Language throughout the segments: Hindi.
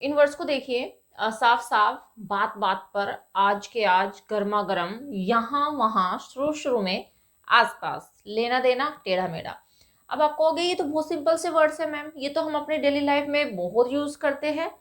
इन वर्ड्स को देखिए, साफ साफ, बात बात पर, आज के आज, गर्मा गर्म, यहाँ वहां, शुरू शुरू में, आसपास, लेना देना, टेढ़ा मेढ़ा। अब आप कहोगे ये तो बहुत सिंपल से वर्ड्स है मैम, ये तो हम अपने डेली लाइफ में बहुत यूज करते हैं।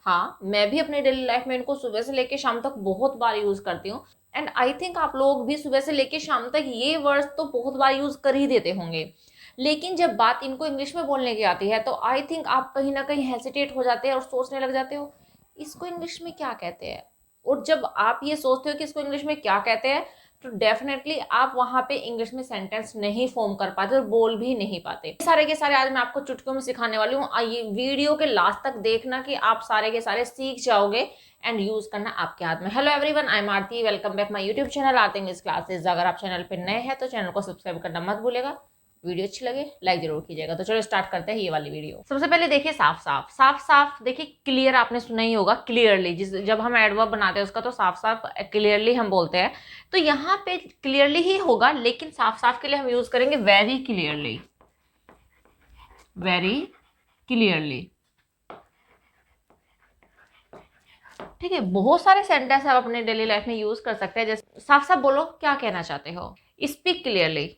हाँ, मैं भी अपने डेली लाइफ में इनको सुबह से लेके शाम तक बहुत बार यूज करती हूँ। एंड आई थिंक आप लोग भी सुबह से लेके शाम तक ये वर्ड्स तो बहुत बार यूज कर ही देते होंगे। लेकिन जब बात इनको इंग्लिश में बोलने की आती है तो आई थिंक आप कहीं ना कहीं हेसिटेट हो जाते हैं और सोचने लग जाते हो इसको इंग्लिश में क्या कहते हैं। और जब आप ये सोचते हो कि इसको इंग्लिश में क्या कहते हैं, तो डेफिनेटली आप वहां पे इंग्लिश में सेंटेंस नहीं फॉर्म कर पाते और बोल भी नहीं पाते। सारे के सारे आज मैं आपको चुटकियों में सिखाने वाली हूँ। ये वीडियो के लास्ट तक देखना कि आप सारे के सारे सीख जाओगे एंड यूज करना आपके हाथ में। Hello everyone, I am Aarti, welcome back my YouTube channel Aarti English classes. अगर आप चैनल पर नए हैं तो चैनल को सब्सक्राइब करना मत भूलेगा। वीडियो अच्छी लगे लाइक जरूर कीजिएगा। तो चलो स्टार्ट करते हैं ये वाली वीडियो। सबसे पहले देखिए साफ साफ, साफ साफ देखिए क्लियर, आपने सुना ही होगा क्लियरली। जब हम एडवर्ब बनाते हैं उसका तो साफ साफ क्लियरली हम बोलते हैं। तो यहाँ पे क्लियरली ही होगा, लेकिन साफ साफ के लिए हम यूज करेंगे वेरी क्लियरली। वेरी क्लियरली, ठीक है। बहुत सारे सेंटेंस आप अपने डेली लाइफ में यूज कर सकते हैं। जैसे साफ साफ बोलो क्या कहना चाहते हो, speak clearly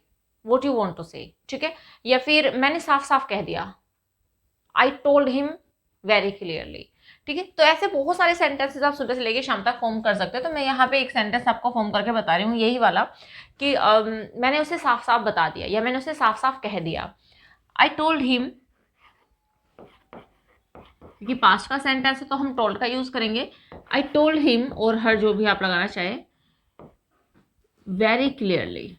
what you want to say, ठीक है। या फिर मैंने साफ साफ कह दिया, I told him very clearly, ठीक है। तो ऐसे बहुत सारे सेंटेंसेस आप सुबह से लेके शाम तक फॉर्म कर सकते हो। तो मैं यहाँ पे एक सेंटेंस आपको फॉर्म करके बता रही हूँ, यही वाला कि मैंने उसे साफ साफ बता दिया या मैंने उसे साफ साफ कह दिया। आई टोल्ड हिम, क्योंकि पास्ट का सेंटेंस है तो हम टोल्ड का यूज करेंगे। आई टोल्ड हिम और हर, जो भी आप लगाना चाहे, very clearly,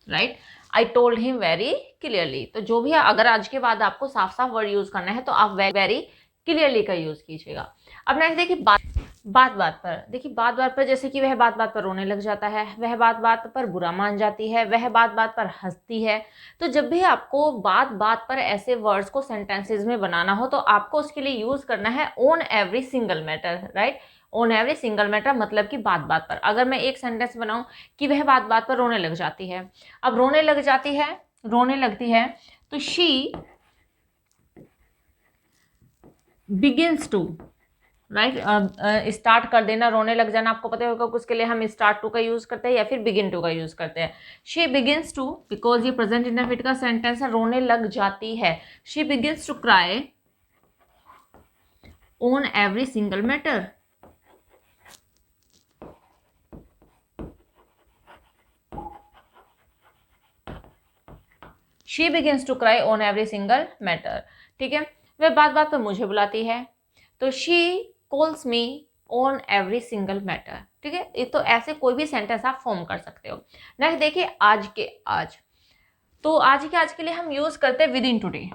right. I told him very clearly. तो जो भी, अगर आज के बाद आपको साफ साफ वर्ड यूज करना है तो आप वेरी क्लियरली का यूज कीजिएगा। अब नेक्स्ट देखिए बात बात पर। देखिए बात बात पर, जैसे कि वह बात बात पर रोने लग जाता है, वह बात बात पर बुरा मान जाती है, वह बात बात पर हंसती है। तो जब भी आपको बात बात पर ऐसे वर्ड्स को सेंटेंसेस में बनाना हो तो आपको उसके लिए यूज करना है on every single matter, right. On every single matter मतलब कि बात बात पर। अगर मैं एक सेंटेंस बनाऊं कि वह बात बात पर रोने लग जाती है, अब रोने लग जाती है, रोने लगती है, तो she begins to, right. Start कर देना, रोने लग जाना, आपको पता होगा उसके लिए हम स्टार्ट टू का यूज करते हैं या फिर बिगिन टू का यूज करते हैं। शी बिगिंस टू, बिकॉज ये प्रेजेंट इंडेफिनिट का सेंटेंस है, रोने लग जाती है। She begins to cry on every single matter. She begins to cry on every single matter, ठीक है। वह बात बात पर मुझे बुलाती है, तो she calls me on every single matter, ठीक है। ये तो ऐसे कोई भी सेंटेंस आप फॉर्म कर सकते हो। नेक्स्ट देखिए आज के आज। तो आज के आज के लिए हम यूज करते हैं विद इन टूडे।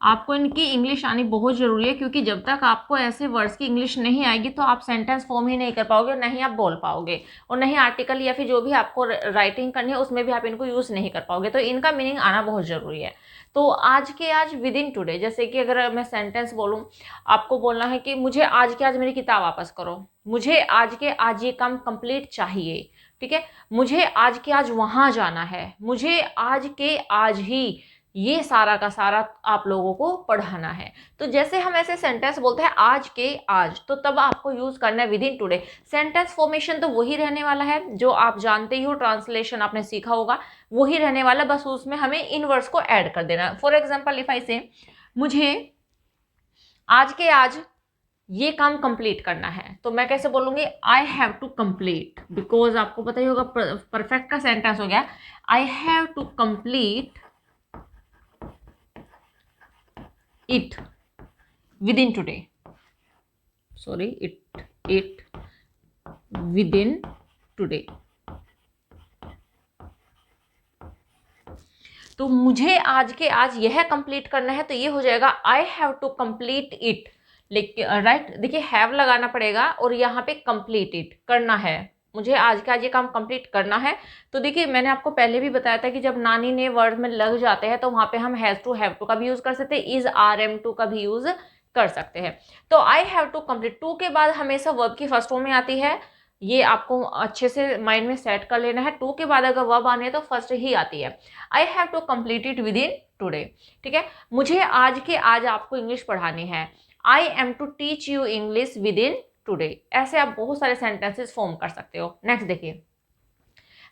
आपको इनकी इंग्लिश आनी बहुत जरूरी है, क्योंकि जब तक आपको ऐसे वर्ड्स की इंग्लिश नहीं आएगी तो आप सेंटेंस फॉर्म ही नहीं कर पाओगे, ना ही आप बोल पाओगे, और ना ही आर्टिकल या फिर जो भी आपको राइटिंग करनी है उसमें भी आप इनको यूज नहीं कर पाओगे। तो इनका मीनिंग आना बहुत जरूरी है। तो आज के आज विद इन टूडे, जैसे कि अगर मैं सेंटेंस बोलूँ, आपको बोलना है कि मुझे आज के आज मेरी किताब वापस करो, मुझे आज के आज ये काम कंप्लीट चाहिए, ठीक है। मुझे आज के आज वहां जाना है, मुझे आज के आज ही ये सारा का सारा आप लोगों को पढ़ाना है। तो जैसे हम ऐसे सेंटेंस बोलते हैं आज के आज, तो तब आपको यूज करना है with in today. Sentence formation तो वही रहने वाला है जो आप जानते ही हो, ट्रांसलेशन आपने सीखा होगा, वही रहने वाला, बस उसमें हमें इन वर्ड्स को ऐड कर देना। फॉर एग्जाम्पल इफ आई से, मुझे आज के आज ये काम कंप्लीट करना है, तो मैं कैसे बोलूंगी, I have to complete, because आपको पता ही होगा परफेक्ट का सेंटेंस हो गया, I have to complete it within today, sorry, it within today। तो मुझे आज के आज यह कंप्लीट करना है, तो ये हो जाएगा I have to complete it, लेकिन राइट, देखिए हैव लगाना पड़ेगा और यहाँ पे कंप्लीट इट करना है, मुझे आज का आज ये काम कंप्लीट करना है। तो देखिए मैंने आपको पहले भी बताया था कि जब नानी ने वर्ड में लग जाते हैं तो वहां पे हम हैव टू का भी यूज कर सकते हैं, इज आर एम टू का भी यूज कर सकते हैं। तो I have to complete, to के बाद हमेशा वर्ब की फर्स्ट फॉर्म में आती है ये आपको अच्छे से माइंड में सेट कर लेना है। टू के बाद अगर वर्ब आने तो फर्स्ट ही आती है। I have to complete it within today, ठीक है। मुझे आज के आज आपको इंग्लिश पढ़ानी है। I am to teach you English within today. ऐसे आप बहुत सारे सेंटेंसेस फॉर्म कर सकते हो। नेक्स्ट देखिए,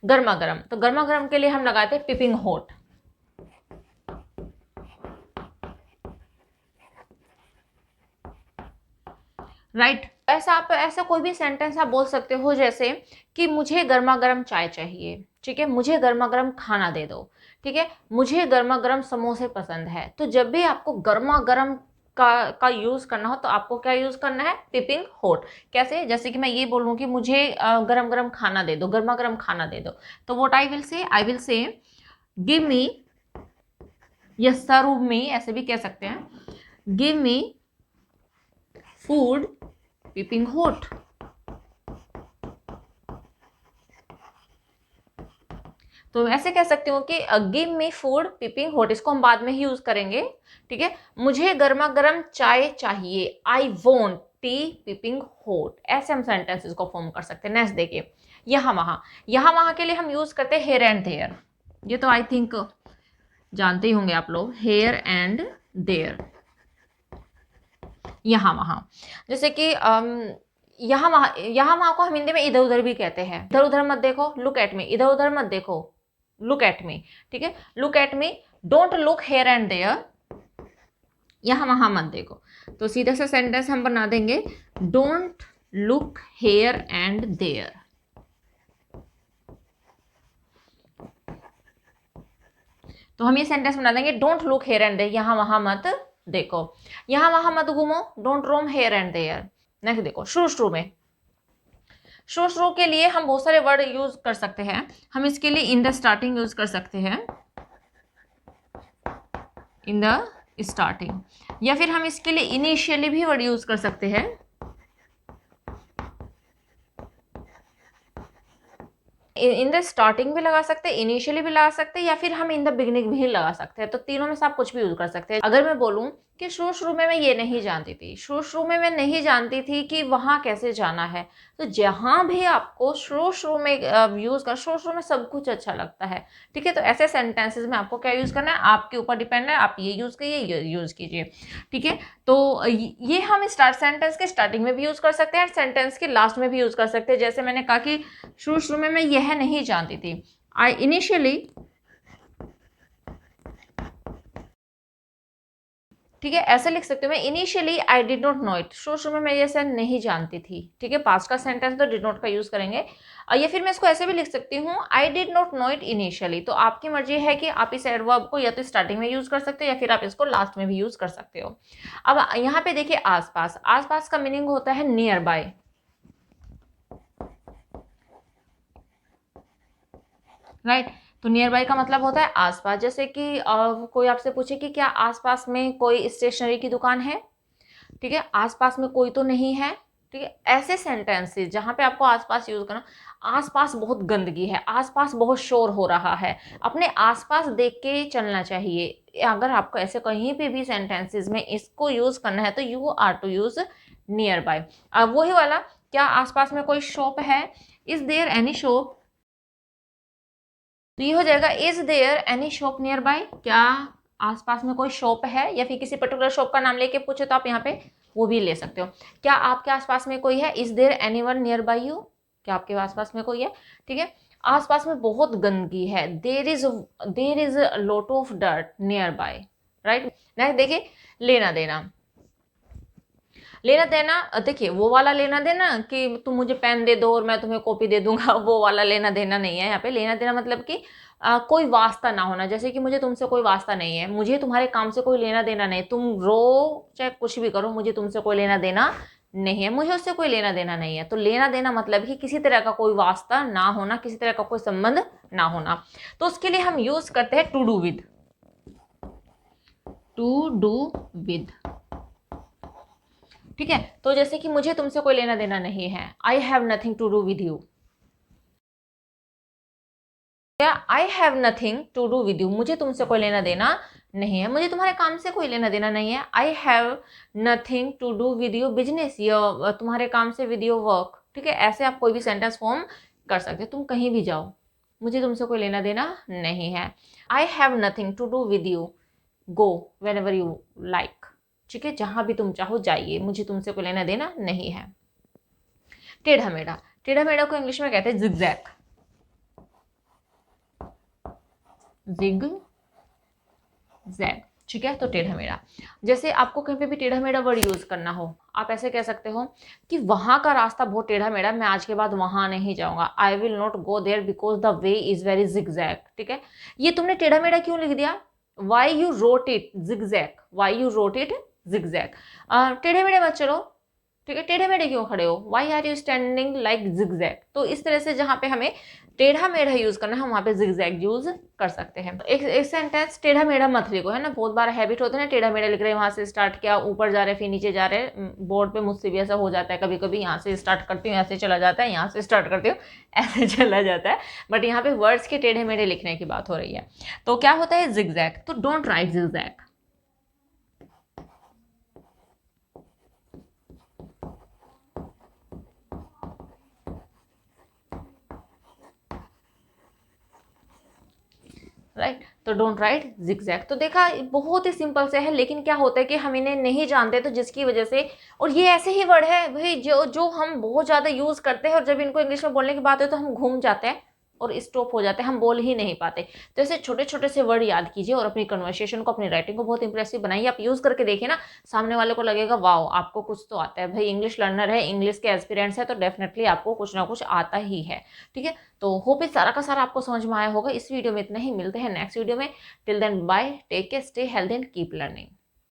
गर्मा गर्म। तो गर्मा गर्म के लिए हम लगाते हैं पिपिंग हॉट। राइट ऐसा कोई भी सेंटेंस आप बोल सकते हो, जैसे कि मुझे गर्मा गर्म चाय चाहिए, ठीक है, मुझे गर्मा गर्म खाना दे दो, ठीक है, मुझे गर्मा गर्म समोसे पसंद है। तो जब भी आपको गर्मा गर्म का यूज करना हो तो आपको क्या यूज करना है, पिपिंग हॉट। कैसे, जैसे कि मैं ये बोलूँ कि मुझे गरम गरम खाना दे दो, गर्मा गर्म खाना दे दो, तो what I will say give me या सर्व मी, ऐसे भी कह सकते हैं, give me food peeping hot. तो ऐसे कह सकती हूँ कि give me food peeping hot, इसको हम बाद में ही यूज करेंगे, ठीक है। मुझे गर्मा गर्म चाय चाहिए, I want tea peeping hot. ऐसे हम सेंटेंसेस को फॉर्म कर सकते हैं। नेक्स्ट देखिए, यहाँ वहाँ के लिए हम यूज करते हैं हेयर एंड देयर। ये तो आई थिंक जानते ही होंगे आप लोग, हेयर एंड देयर, यहाँ वहाँ। जैसे कि यहाँ वहाँ को हम हिंदी में इधर उधर भी कहते हैं। इधर उधर मत देखो, लुक एट मी, इधर उधर मत देखो, लुक एट मी, ठीक है, look at me, don't look here and there, यहाँ वहाँ मत देखो। तो सीधा सा सेंटेंस हम बना देंगे, don't look here and there. तो हम ये सेंटेंस बना देंगे, don't look here and there, यहाँ वहाँ मत देखो, यहाँ वहाँ मत घूमो, don't roam here and there. Next देखो, शुरू में, शुरू के लिए हम बहुत सारे वर्ड यूज कर सकते हैं। हम इसके लिए इन द स्टार्टिंग यूज कर सकते हैं, इन द स्टार्टिंग, या फिर हम इसके लिए इनिशियली भी वर्ड यूज कर सकते हैं, इन द स्टार्टिंग भी लगा सकते हैं, इनिशियली भी लगा सकते हैं, या फिर हम इन द बिगनिंग भी लगा सकते हैं। तो तीनों में से आप कुछ भी यूज कर सकते हैं। अगर मैं बोलूं कि शुरू में मैं ये नहीं जानती थी, शुरू में मैं नहीं जानती थी कि वहां कैसे जाना है, तो जहां भी आपको शुरू में यूज कर, शुरू में सब कुछ अच्छा लगता है, ठीक है। तो ऐसे सेंटेंसेस में आपको क्या यूज करना है, आपके ऊपर डिपेंड है, आप ये यूज कीजिए, ये यूज कीजिए, ठीक है। तो ये हम स्टार्ट सेंटेंस के स्टार्टिंग में भी यूज कर सकते हैं, सेंटेंस के लास्ट में भी यूज कर सकते हैं। जैसे मैंने कहा कि शुरू में मैं यह नहीं जानती थी, आई इनिशियली, ठीक है, ऐसे लिख सकते हो, मैं initially I did not know it, शुरू में मैं ये से नहीं जानती थी, ठीक है। पास्ट का सेंटेंस तो डिड नॉट का यूज करेंगे। या फिर मैं इसको ऐसे भी लिख सकती हूँ, I did not know it initially. तो आपकी मर्जी है कि आप इस एडवर्ब को या तो स्टार्टिंग में यूज कर सकते हो, या फिर आप इसको लास्ट में भी यूज कर सकते हो। अब यहाँ पे देखिए, आसपास, आसपास का मीनिंग होता है नियर बाय, राइट। तो नियर बाय का मतलब होता है आसपास। जैसे कि कोई आपसे पूछे कि क्या आसपास में कोई स्टेशनरी की दुकान है, ठीक है, आसपास में कोई तो नहीं है, ठीक है। ऐसे सेंटेंसेस जहां पे आपको आसपास यूज करना, आसपास बहुत गंदगी है, आसपास बहुत शोर हो रहा है, अपने आसपास देख के चलना चाहिए। अगर आपको ऐसे कहीं पे भी सेंटेंसेस में इसको यूज करना है तो you are to use nearby. अब वही वाला, क्या आसपास में कोई शॉप है, इज देयर एनी शॉप, तो ये हो जाएगा, is there any shop nearby, क्या आसपास में कोई शॉप है, या फिर किसी पर्टिकुलर शॉप का नाम लेके पूछे तो आप यहाँ पे वो भी ले सकते हो। क्या आपके आसपास में कोई है, is there anyone nearby you, क्या आपके आसपास में कोई है, ठीक है। आसपास में बहुत गंदगी है, there is lot of dirt nearby, right. Next देखिए, लेना देना। लेना देना, देखिए वो वाला लेना देना कि तुम मुझे पेन दे दो और मैं तुम्हें कॉपी दे दूंगा, वो वाला लेना देना नहीं है। यहाँ पे लेना देना मतलब कि कोई वास्ता ना होना। जैसे कि मुझे तुमसे कोई वास्ता नहीं है, मुझे तुम्हारे काम से कोई लेना देना नहीं, तुम रो चाहे कुछ भी करो, मुझे तुमसे कोई लेना देना नहीं है, मुझे उससे कोई लेना देना नहीं है। तो लेना देना मतलब कि किसी तरह का कोई वास्ता ना होना, किसी तरह का कोई संबंध ना होना। तो उसके लिए हम यूज करते हैं to do with, to do with, ठीक है। तो जैसे कि मुझे तुमसे कोई लेना देना नहीं है, I have nothing to do with you, I have nothing to do with you, मुझे तुमसे कोई लेना देना नहीं है, मुझे तुम्हारे काम से कोई लेना देना नहीं है। I have nothing to do with your business, या तुम्हारे काम से, विद योर वर्क, ठीक है, ऐसे आप कोई भी सेंटेंस फॉर्म कर सकते हो। तुम कहीं भी जाओ, मुझे तुमसे कोई लेना देना नहीं है। I have nothing to do with you, go wherever लाइक। ठीक है, जहां भी तुम चाहो जाइए, मुझे तुमसे कोई लेना देना नहीं है। टेढ़ा मेढ़ा, टेढ़ा मेढ़ा को इंग्लिश में कहते हैं जिगजैग, जिग जैग। ठीक है, तो टेढ़ा मेढ़ा, जैसे आपको कहीं पे भी टेढ़ा मेढ़ा वर्ड यूज करना हो, आप ऐसे कह सकते हो कि वहां का रास्ता बहुत टेढ़ा मेढ़ा, मैं आज के बाद वहां नहीं जाऊंगा। I will not go there because the way is very zigzag. ठीक है, ये तुमने टेढ़ा मेढ़ा क्यों लिख दिया? Why you wrote it zigzag, why you wrote it zigzag. टेढ़े मेढ़े मत चलो। ठीक है, टेढ़े मेढ़े क्यों खड़े हो? Why are you standing like zigzag. तो इस तरह से जहां पे हमें टेढ़ा मेढ़ा यूज करना है, हम वहां पे जिगजैग यूज कर सकते हैं। एक सेंटेंस टेढ़ा मेढ़ा मत लिखो, है ना, बहुत बार हैबिट होता है ना, टेढ़ा मेढ़ा लिख रहे हैं, वहां से स्टार्ट किया, ऊपर जा रहे फिर नीचे जा रहे। बोर्ड पे मुझसे भी ऐसा हो जाता है कभी कभी, यहाँ से स्टार्ट करती हूँ ऐसे चला जाता है, यहाँ से स्टार्ट करती हूँ ऐसे चला जाता है। बट यहाँ पे वर्ड्स के टेढ़े मेढ़े लिखने की बात हो रही है। तो क्या होता है जिगजैग, तो डोंट राइट जिगजैग। राइट, तो डोंट राइट जिगजैग। तो देखा, बहुत ही सिंपल से है, लेकिन क्या होता है कि हम इन्हें नहीं जानते, तो जिसकी वजह से, और ये ऐसे ही वर्ड है भाई जो हम बहुत ज़्यादा यूज़ करते हैं, और जब इनको इंग्लिश में बोलने की बात है तो हम घूम जाते हैं और स्टॉप हो जाते हैं, हम बोल ही नहीं पाते। तो ऐसे छोटे छोटे से वर्ड याद कीजिए और अपनी कन्वर्सेशन को, अपनी राइटिंग को बहुत इंप्रेसिव बनाइए। आप यूज़ करके देखिए ना, सामने वाले को लगेगा वाओ, आपको कुछ तो आता है भाई, इंग्लिश लर्नर है, इंग्लिश के एस्पिरेंट्स है, तो डेफिनेटली आपको कुछ ना कुछ आता ही है। ठीक है, तो होप इस सारा का सारा आपको समझ में आया होगा। इस वीडियो में इतना ही, मिलते हैं नेक्स्ट वीडियो में। Till then bye, take care, stay healthy and keep learning.